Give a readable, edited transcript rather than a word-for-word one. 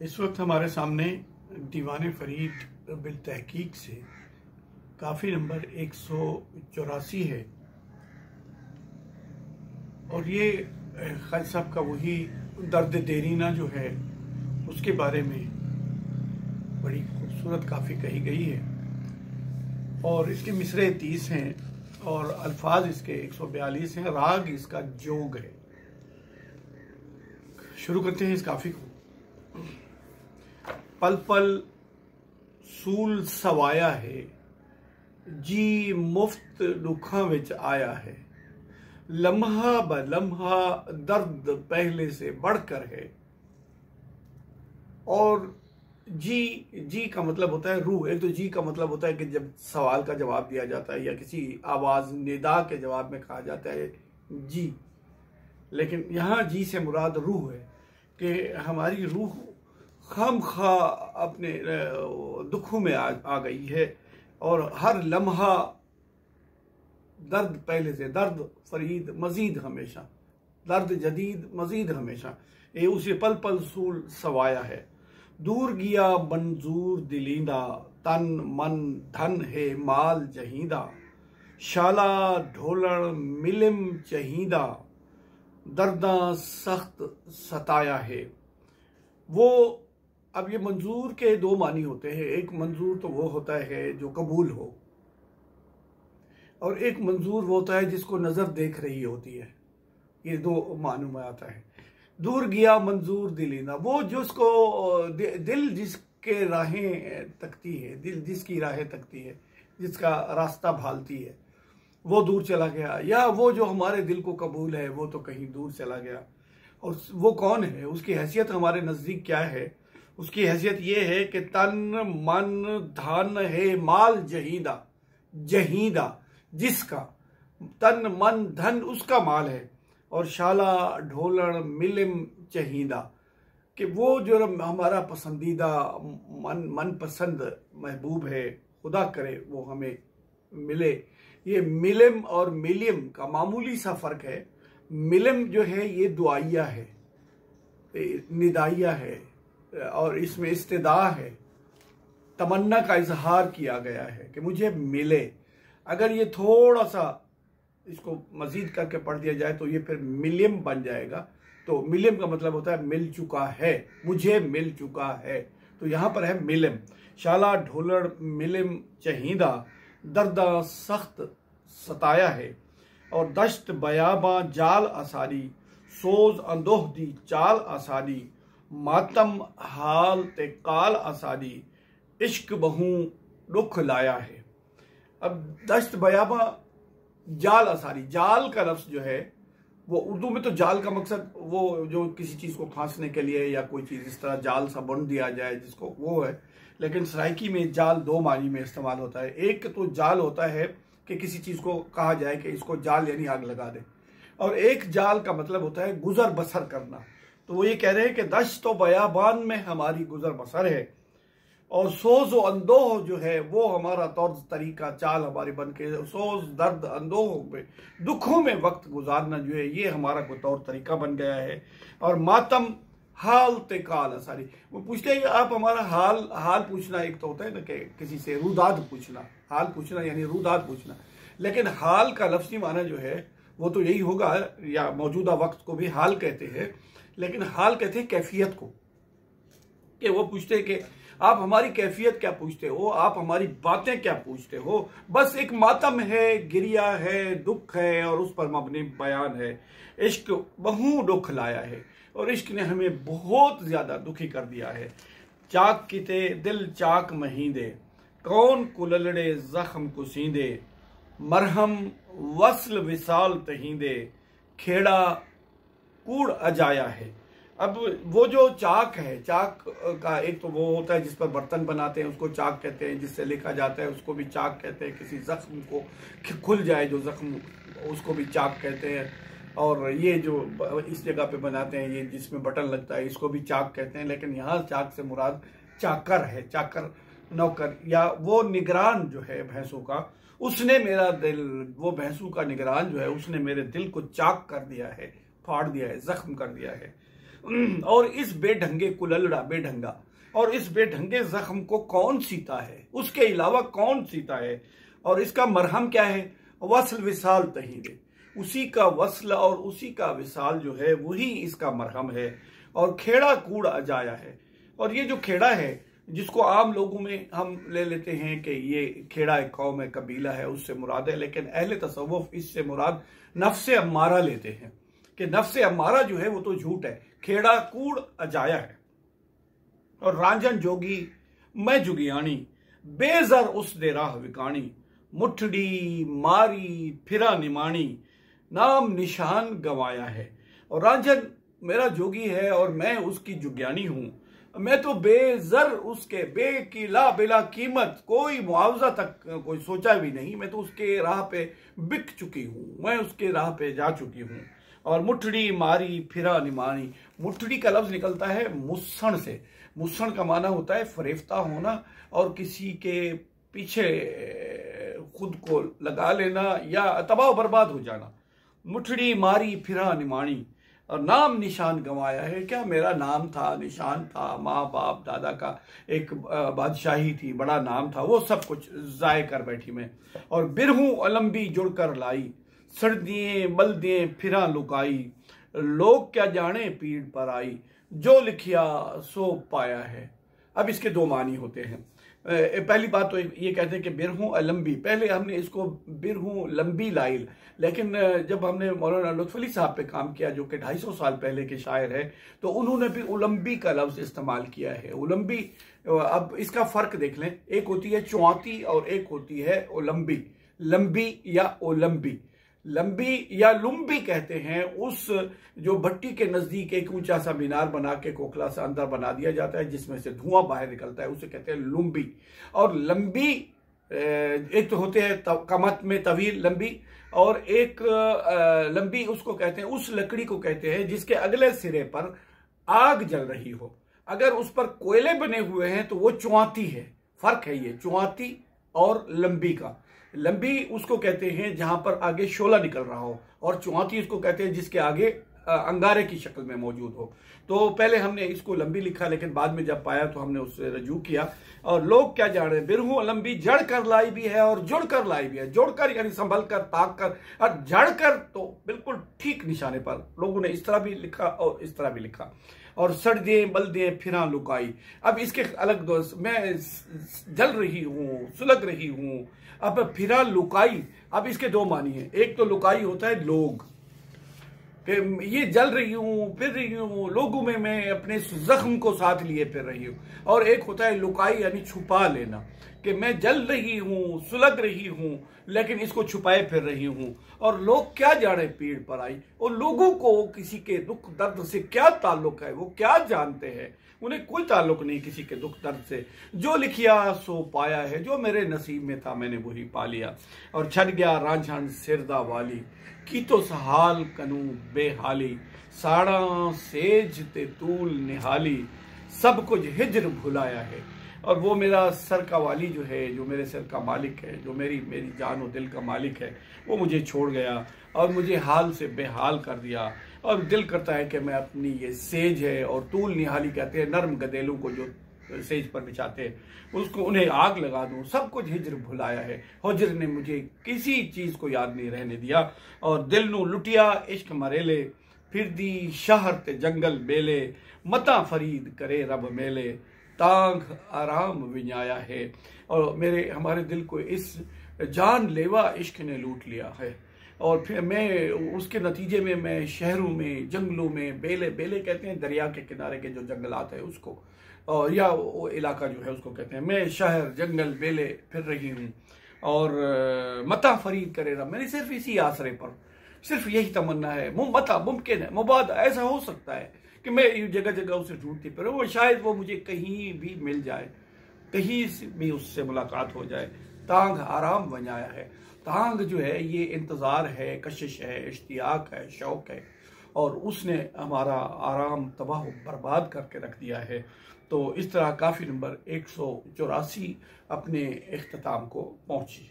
इस वक्त हमारे सामने दीवान फरीद बिल तहकीक से काफ़ी नंबर 184 है और ये खालिद साहब का वही दर्द देरीना जो है उसके बारे में बड़ी खूबसूरत काफ़ी कही गई है और इसके मिसरे 30 हैं और अल्फाज इसके 142 हैं। राग इसका जोग है। शुरू करते हैं इस काफ़ी को। पल पल सूल सवाया है, जी मुफ्त दुखा विच आया है। लम्हा ब लम्हा दर्द पहले से बढ़कर है। और जी का मतलब होता है रूह। एक तो जी का मतलब होता है कि जब सवाल का जवाब दिया जाता है या किसी आवाज निदा के जवाब में कहा जाता है जी, लेकिन यहाँ जी से मुराद रूह है कि हमारी रूह खामखा अपने दुखों में आ गई है और हर लम्हा दर्द पहले से, दर्द फरीद मजीद हमेशा, दर्द जदीद मजीद हमेशा। ये उसे पल पल सूल सवाया है। दूर गया मंजूर दिलीदा, तन मन धन है माल जहीदा। शाला ढोलण मिलिम चहीदा, दर्दा सख्त सताया है। वो अब ये मंजूर के दो मानी होते हैं। एक मंजूर तो वो होता है जो कबूल हो, और एक मंजूर वो होता है जिसको नजर देख रही होती है। ये दो मानों में आता है। दूर गया मंजूर दिलीना, वो जिसको दिल जिसके राहें तकती है, दिल जिसकी राहें तकती है, जिसका रास्ता भालती है, वो दूर चला गया। या वो जो हमारे दिल को कबूल है वो तो कहीं दूर चला गया। और वो कौन है, उसकी हैसियत हमारे नजदीक क्या है? उसकी हैसियत ये है कि तन मन धन है माल जहीदा। जहीदा जिसका तन मन धन उसका माल है। और शाला ढोलण मिलिम चहीदा, कि वो जो हमारा पसंदीदा मन पसंद महबूब है, खुदा करे वो हमें मिले। ये मिलिम और मिलियम का मामूली सा फर्क है। मिलिम जो है ये दुआइया है, निदाइया है, और इसमें इस्तिदा है, तमन्ना का इजहार किया गया है कि मुझे मिले। अगर ये थोड़ा सा इसको मजीद करके पढ़ दिया जाए तो ये फिर मिलियम बन जाएगा। तो मिलियम का मतलब होता है मिल चुका है, मुझे मिल चुका है। तो यहां पर है मिलिम। शाला ढोलड़ मिलिम चहीदा, दर्दा सख्त सताया है। और दश्त बयाबा जाल आसारी, सोज अंदोह दी चाल आसारी। मातम हाल ते काल आसारी, इश्क बहु दुख लाया है। अब दश्त बयाबा जाल आसारी, जाल का लफ्ज जो है वो उर्दू में तो जाल का मकसद वो जो किसी चीज को फांसने के लिए या कोई चीज इस तरह जाल सा बुन दिया जाए जिसको, वो है। लेकिन सराइकी में जाल दो मानी में इस्तेमाल होता है। एक तो जाल होता है कि किसी चीज को कहा जाए कि इसको जाल यानी आग लगा दे, और एक जाल का मतलब होता है गुजर बसर करना। तो वो ये कह रहे हैं कि दश्त व बयाबान में हमारी गुजर बसर है, और सोज व अंदोह जो है वो हमारा तौर तरीका चाल हमारी बन के, सोज दर्द अंदोह में दुखों में वक्त गुजारना जो है ये हमारा कोई तौर तरीका बन गया है। और मातम हाल ते काल सारी, वो पूछते हैं कि आप हमारा हाल पूछना। एक तो होता है ना कि किसी से रुदाद पूछना, हाल पूछना यानी रुदाद पूछना, लेकिन हाल का लफ्जी माना जो है वो तो यही होगा, या मौजूदा वक्त को भी हाल कहते हैं, लेकिन हाल कहते हैं कैफियत को। कि वो पूछते हैं कि आप हमारी कैफियत क्या पूछते हो, आप हमारी बातें क्या पूछते हो। बस एक मातम है, गिरिया है, दुख है, और उस पर मबनी बयान है। इश्क बहु दुख लाया है, और इश्क ने हमें बहुत ज्यादा दुखी कर दिया है। चाक किते दिल चाक महीदे, कौन कुललड़े जख्म कुसीदे। मरहम वस्ल विसाल तहीदे, खेड़ा कूड़ अजाया है। अब वो जो चाक है, चाक का एक तो वो होता है जिस पर बर्तन बनाते हैं उसको चाक कहते हैं, जिससे लिखा जाता है उसको भी चाक कहते हैं। किसी जख्म को खुल जाए जो जख्म, उसको भी चाक कहते हैं। और ये जो इस जगह पे बनाते हैं, ये जिसमें बटन लगता है, इसको भी चाक कहते हैं। लेकिन यहाँ चाक से मुराद चाकर है, चाकर नौकर, या वो निगरान जो है भैंसों का, उसने मेरा दिल, वो भैंसों का निगरान जो है उसने मेरे दिल को चाक कर दिया है, फाड़ दिया है, जख्म कर दिया है। और इस बेढंगे कुलल्ड़ा बेढंगा और इस बेढंगे जख्म को कौन सीता है, उसके अलावा कौन सीता है। और इसका मरहम क्या है, वसल विसाल तहीरे, उसी का वसल और उसी का विसाल जो है वही इसका मरहम है। और खेड़ा कूड़ अजाया है। और ये जो खेड़ा है जिसको आम लोगों में हम ले लेते हैं कि ये खेड़ा एक कौम है, कबीला है, उससे मुराद है, लेकिन अहले तसव्वुफ इससे मुराद नफ्से अम्मारा लेते हैं कि नफ्से अम्मारा जो है वो तो झूठ है, खेड़ा कूड़ अजाया है। और रांझन जोगी मैं जुगियानी, बेजर उस दे राह विकानी, मुठड़ी मारी फिरा निमानी, नाम निशान गंवाया है। और रांझन मेरा जोगी है और मैं उसकी जुगियानी हूं। मैं तो बेजर उसके बेकिला बिला कीमत, कोई मुआवजा तक कोई सोचा भी नहीं, मैं तो उसके राह पे बिक चुकी हूं, मैं उसके राह पे जा चुकी हूं। और मुठड़ी मारी फिरा निमानी, मुठड़ी का लफ्ज निकलता है मुस्सण से। मुस्सण का माना होता है फरेफ्ता होना और किसी के पीछे खुद को लगा लेना या तबाह बर्बाद हो जाना। मुठड़ी मारी फिरा निमानी और नाम निशान गंवाया है। क्या मेरा नाम था, निशान था, माँ बाप दादा का एक बादशाही थी, बड़ा नाम था, वो सब कुछ जाय कर बैठी मैं। और बिरहूं अलम्बी जुड़कर लाई, सर्दियां बल्दियां फिरा लुकाई, लोग क्या जाने पीड़ पर आई, जो लिखिया सो पाया है। अब इसके दो मानी होते हैं। पहली बात तो ये कहते हैं कि बिरहूं अलम्बी, पहले हमने इसको बिरहूं लंबी लाइल, लेकिन जब हमने मौलाना लुत्फ अली साहब पे काम किया जो कि 250 साल पहले के शायर है, तो उन्होंने भी उलम्बी का लफ्ज इस्तेमाल किया है। उलम्बी, अब इसका फर्क देख लें, एक होती है चुआती और एक होती है ओलंबी। लंबी या ओलंबी, लंबी या लुम्बी कहते हैं उस जो भट्टी के नजदीक एक ऊंचा सा मीनार बना के खोखला सा अंदर बना दिया जाता है जिसमें से धुआं बाहर निकलता है, उसे कहते हैं लुम्बी। और लंबी एक तो होते हैं कमत में तवील लंबी, और एक लंबी उसको कहते हैं, उस लकड़ी को कहते हैं जिसके अगले सिरे पर आग जल रही हो। अगर उस पर कोयले बने हुए हैं तो वो चुआती है। फर्क है ये चुआती और लंबी का। लंबी उसको कहते हैं जहां पर आगे शोला निकल रहा हो, और चुआती उसको कहते हैं जिसके आगे अंगारे की शक्ल में मौजूद हो। तो पहले हमने इसको लंबी लिखा, लेकिन बाद में जब पाया तो हमने उससे रजू किया। और लोग क्या जाने, बिरहूं लंबी जड़ कर लाई भी है और जुड़ कर लाई भी है। जोड़कर यानी संभल कर, ताक कर, और जड़ कर तो बिल्कुल ठीक निशाने पर। लोगों ने इस तरह भी लिखा और इस तरह भी लिखा। और सर्दियां बल्दियां फिरा लुकाई, अब इसके अलग दोस्त, मैं जल रही हूं, सुलग रही हूं। अब फिरा लुकाई, अब इसके दो मानी है। एक तो लुकाई होता है लोग, कि ये जल रही हूं, फिर रही हूं, लोगों में मैं अपने जख्म को साथ लिए फिर रही हूं। और एक होता है लुकाई यानी छुपा लेना, कि मैं जल रही हूं, सुलग रही हूं, लेकिन इसको छुपाए फिर रही हूं। और लोग क्या जाने पीड़ पर आई, और लोगों को किसी के दुख दर्द से क्या ताल्लुक है, वो क्या जानते हैं, उन्हें कोई ताल्लुक नहीं किसी के दुख दर्द से। जो लिखिया सो पाया है, जो मेरे नसीब में था मैंने वही पा लिया। और छट गया रांझन सिरदा वाली, की तो सहाल कनू बेहाली, साड़ा सेज ते तूल निहाली, सब कुछ हिजर भुलाया है। और वो मेरा सर का वाली जो है, जो मेरे सर का मालिक है, जो मेरी जान और दिल का मालिक है, वो मुझे छोड़ गया और मुझे हाल से बेहाल कर दिया। और दिल करता है कि मैं अपनी ये सेज है, और तूल निहाली कहते हैं नर्म गदेलों को जो सेज पर बिछाते हैं, उसको उन्हें आग लगा दूं। सब कुछ हिजर भुलाया है, हुजर ने मुझे किसी चीज को याद नहीं रहने दिया। और दिल नू लुटिया इश्क मरेले, फिर दी शहर ते जंगल बेले, मता फरीद करे रब मेले, तांग आराम विन्याया है। और हमारे दिल को इस जानलेवा इश्क ने लूट लिया है। और फिर मैं उसके नतीजे में मैं शहरों में, जंगलों में, बेले, बेले कहते हैं दरिया के किनारे के जो जंगलात है उसको, और या वो इलाका जो है उसको कहते हैं। मैं शहर जंगल बेले फिर रही हूँ। और मता फरीद करे रब, मैंने सिर्फ इसी आसरे पर, सिर्फ यही तमन्ना है। मता मुमकिन है, मुबाद ऐसा हो सकता है कि मैं जगह जगह उसे ढूंढती फिर, वो शायद वो मुझे कहीं भी मिल जाए, कहीं भी उससे मुलाकात हो जाए। तांग आराम बनाया है। तांग जो है ये इंतजार है, कशिश है, इश्तियाक है, शौक है, और उसने हमारा आराम तबाह बर्बाद करके रख दिया है। तो इस तरह काफी नंबर 184 अपने इख्तिताम को पहुंची।